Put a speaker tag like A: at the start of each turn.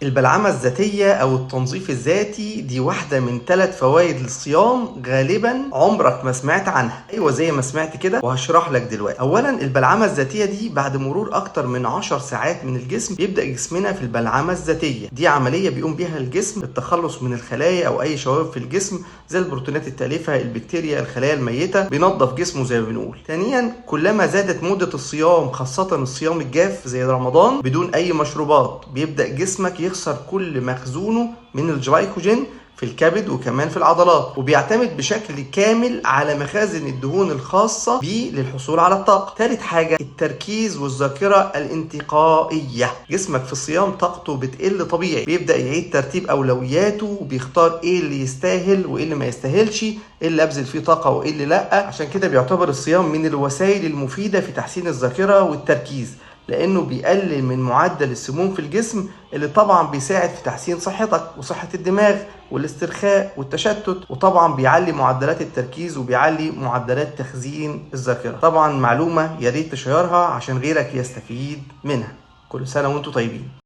A: البلعمة الذاتية أو التنظيف الذاتي دي واحدة من 3 فوائد للصيام غالبا عمرك ما سمعت عنها. أيوة زي ما سمعت كده وهشرح لك دلوقتي. أولا البلعمة الذاتية دي بعد مرور أكتر من 10 ساعات من الجسم بيبدأ جسمنا في البلعمة الذاتية. دي عملية بيقوم بيها الجسم للتخلص من الخلايا أو أي شوائب في الجسم زي البروتينات التالفة، البكتيريا، الخلايا الميتة، بينظف جسمه زي ما بنقول. ثانيا كلما زادت مدة الصيام خاصة الصيام الجاف زي رمضان بدون أي مشروبات بيبدأ جسمك يخسر كل مخزونه من الجلايكوجين في الكبد وكمان في العضلات، وبيعتمد بشكل كامل على مخازن الدهون الخاصة بيه للحصول على الطاقة. ثالث حاجة التركيز والذاكرة الانتقائية. جسمك في الصيام طاقته بتقل طبيعي، بيبدأ يعيد ترتيب أولوياته وبيختار ايه اللي يستاهل وايه اللي ما يستاهلش، ايه اللي ابذل فيه طاقة وايه اللي لا. عشان كده بيعتبر الصيام من الوسائل المفيدة في تحسين الذاكرة والتركيز، لانه بيقلل من معدل السموم في الجسم اللي طبعا بيساعد في تحسين صحتك وصحة الدماغ والاسترخاء والتشتت، وطبعا بيعلي معدلات التركيز وبيعلي معدلات تخزين الذاكرة. طبعا معلومة يا ريت تشيرها عشان غيرك يستفيد منها. كل سنة وانتم طيبين.